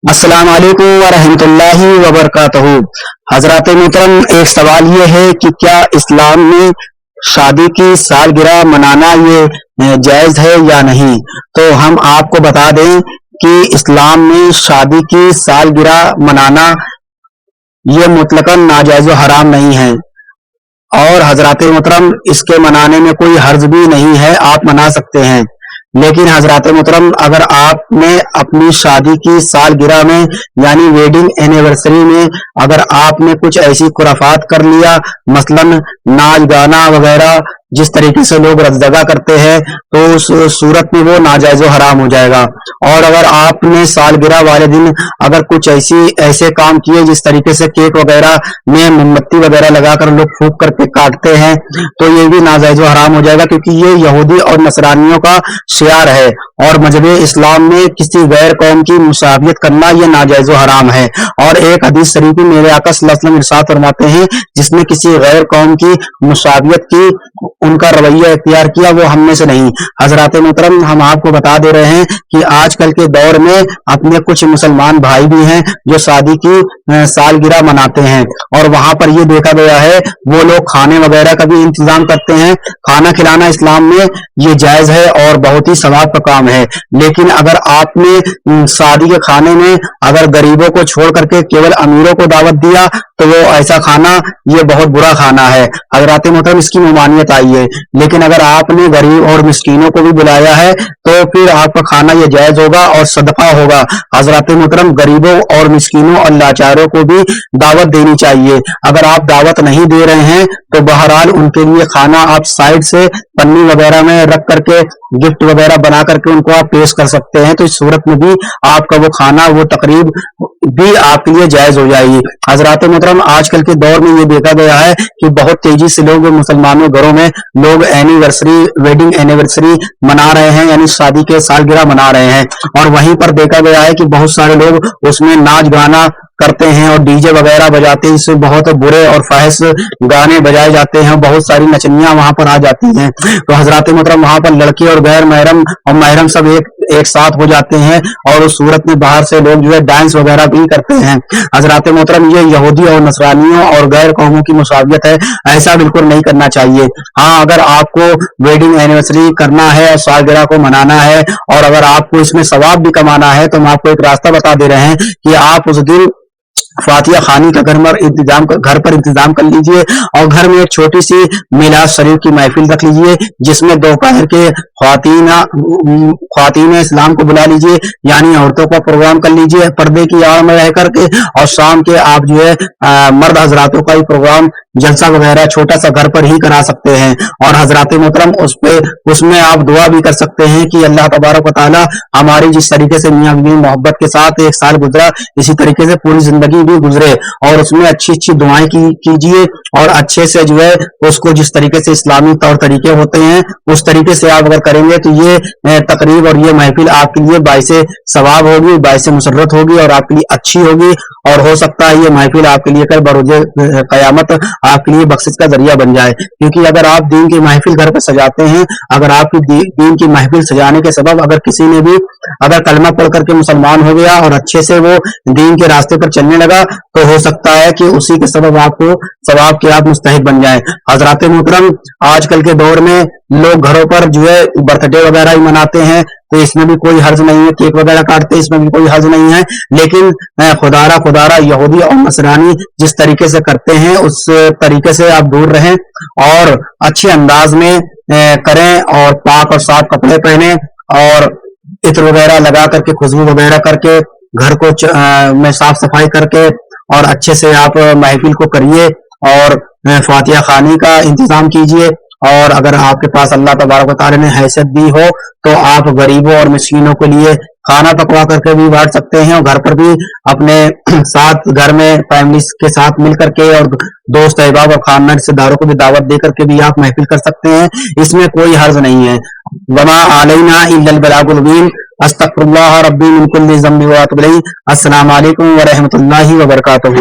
السلام علیکم ورحمۃ اللہ وبرکاتہ۔ حضرات محترم، ایک سوال یہ ہے کہ کیا اسلام میں شادی کی سالگرہ منانا یہ جائز ہے یا نہیں؟ تو ہم آپ کو بتا دیں کہ اسلام میں شادی کی سالگرہ منانا یہ مطلقاً ناجائز و حرام نہیں ہے، اور حضرات محترم اس کے منانے میں کوئی حرج بھی نہیں ہے، آپ منا سکتے ہیں۔ لیکن حضرات محترم، اگر آپ نے اپنی شادی کی سالگرہ میں یعنی ویڈنگ اینیورسری میں اگر آپ نے کچھ ایسی خرافات کر لیا، مثلاً ناچ گانا وغیرہ جس طریقے سے لوگ رقص کرتے ہیں، تو اس صورت میں وہ ناجائز و حرام ہو جائے گا۔ اور اگر آپ نے سالگرہ والے دن اگر کچھ ایسے کام کیے جس طریقے سے کیک وغیرہ میں موم بتی وغیرہ لگا کر لوگ پھونک کر کے کاٹتے ہیں، تو یہ بھی ناجائز و حرام ہو جائے گا، کیونکہ یہ یہودی اور نصرانیوں کا شعار ہے، اور مذہب اسلام میں کسی غیر قوم کی مشابہت کرنا یہ ناجائز و حرام ہے۔ اور ایک حدیث شریف میں میرے آقا صلی اللہ علیہ وسلم ارشاد فرماتے ہیں، جس نے کسی غیر قوم کی مشابہت کی، ان کا رویہ اختیار کیا، وہ ہم میں سے نہیں۔ حضرات محترم، ہم آپ کو بتا دے رہے ہیں کہ آج کل کے دور میں اپنے کچھ مسلمان بھائی بھی ہیں جو شادی کی سالگرہ مناتے ہیں، اور وہاں پر یہ دیکھا گیا ہے وہ لوگ کھانے وغیرہ کا بھی انتظام کرتے ہیں۔ کھانا کھلانا اسلام میں یہ جائز ہے اور بہت ہی ثواب کا کام ہے، لیکن اگر آپ نے شادی کے کھانے میں اگر غریبوں کو چھوڑ کر کے کیول امیروں کو دعوت دیا تو وہ ایسا کھانا یہ بہت برا کھانا ہے۔ حضرات محترم، اس کی ممانعت آئی ہے، لیکن اگر آپ نے غریب اور مسکینوں کو بھی بلایا ہے تو پھر آپ کا کھانا یہ جائز ہوگا اور صدقہ ہوگا۔ حضرات محترم، غریبوں اور مسکینوں اور لاچاروں کو بھی دعوت دینی چاہیے۔ اگر آپ دعوت نہیں دے رہے ہیں تو بہرحال ان کے لیے کھانا آپ سائڈ سے پنی وغیرہ میں رکھ کر کے گفٹ وغیرہ بنا کر کے ان کو آپ پیش کر سکتے ہیں، تو اس صورت میں بھی آپ کا وہ کھانا وہ تقریب بھی آپ کے لیے جائز ہو جائے گی۔ حضرات محترم، آج کل کے دور میں یہ دیکھا گیا ہے کہ بہت تیزی سے لوگ مسلمانوں گھروں میں لوگ ویڈنگ اینیورسری منا رہے ہیں، یعنی شادی کے سالگرہ منا رہے ہیں، اور وہیں پر دیکھا گیا ہے کہ بہت سارے لوگ اس میں ناچ گانا کرتے ہیں اور ڈی جے وغیرہ بجاتے ہیں، اس سے بہت برے اور فاحش گانے بجائے جاتے ہیں، بہت ساری نچنیاں وہاں پر آ جاتی ہیں۔ تو حضرات محترم، وہاں پر لڑکے اور غیر محرم اور محرم سب ایک ساتھ ہو جاتے ہیں، اور اس صورت میں باہر سے لوگ جو ہے ڈانس وغیرہ بھی کرتے ہیں۔ حضرات محترم، یہ یہودی اور نصرانیوں اور غیر قوموں کی مشابہت ہے، ایسا بالکل نہیں کرنا چاہیے۔ ہاں، اگر آپ کو ویڈنگ اینیورسری کرنا ہے اور سالگرہ کو منانا ہے، اور اگر آپ کو اس میں ثواب بھی کمانا ہے، تو ہم آپ کو ایک راستہ بتا دے رہے ہیں کہ آپ اس دن فاتحہ خوانی کا گھر پر انتظام کر لیجئے، اور گھر میں ایک چھوٹی سی میلاد شریف کی محفل رکھ لیجئے، جس میں دوپہر کے خواتین اسلام کو بلا لیجئے، یعنی عورتوں کا پروگرام کر لیجئے پردے کی آڑ میں رہ کر کے، اور شام کے آپ جو ہے مرد حضراتوں کا ہی پروگرام جلسہ وغیرہ چھوٹا سا گھر پر ہی کرا سکتے ہیں۔ اور حضرات محترم، اس میں آپ دعا بھی کر سکتے ہیں کہ اللہ تبارک و تعالی ہماری جس طریقے سے میاں بیوی محبت کے ساتھ ایک سال گزرا، اسی طریقے سے پوری زندگی بھی گزرے، اور اس میں اچھی اچھی دعائیں کیجیے، اور اچھے سے جو ہے اس کو جس طریقے سے اسلامی طور طریقے ہوتے ہیں اس طریقے سے آپ اگر کریں گے تو یہ تقریب اور یہ محفل آپ کے لیے باعث ثواب ہوگی، باعث مسرت ہوگی، اور آپ کے لیے اچھی ہوگی، اور ہو سکتا ہے یہ محفل آپ کے لیے کل بروز قیامت آپ کے لیے بخشش کا ذریعہ بن جائے۔ کیونکہ اگر آپ دین کی محفل گھر پہ سجاتے ہیں، اگر آپ کی دین کی محفل سجانے کے سبب اگر کسی نے بھی اگر کلمہ پڑھ کر کے مسلمان ہو گیا اور اچھے سے وہ دین کے راستے پر چلنے لگا، تو ہو سکتا ہے کہ اسی کے سبب آپ کو ثواب کے آپ مستحق بن جائیں۔ حضرات محترم، آج کل کے دور میں لوگ گھروں پر جو ہے برتھ ڈے وغیرہ ہی مناتے ہیں، تو اس میں بھی کوئی حرج نہیں ہے، کیک وغیرہ کاٹتے ہیں، اس میں بھی کوئی حرج نہیں ہے، لیکن خدا را یہودی اور نصرانی جس طریقے سے کرتے ہیں اس طریقے سے آپ دور رہیں، اور اچھے انداز میں کریں، اور پاک اور صاف کپڑے پہنیں، اور عطر وغیرہ لگا کر کے خوشبو وغیرہ کر کے گھر کو میں صاف صفائی کر کے اور اچھے سے آپ محفل کو کریے، اور فاتحہ خوانی کا انتظام کیجیے۔ اور اگر آپ کے پاس اللہ تبارک و تعالی نے حیثیت دی ہو تو آپ غریبوں اور مسکینوں کے لیے کھانا پکوا کر کے بھی بانٹ سکتے ہیں، اور گھر پر بھی اپنے ساتھ گھر میں فیملی کے ساتھ مل کر کے اور دوست احباب اور خاندان رشتہ داروں کو بھی دعوت دے کر کے بھی آپ محفل کر سکتے ہیں، اس میں کوئی حرج نہیں ہے۔ وما علینا الا البلاغ المبین۔ استغفر اللہ ربی من کل ذنب واتوب الیہ۔ السلام علیکم ورحمۃ اللہ وبرکاتہ۔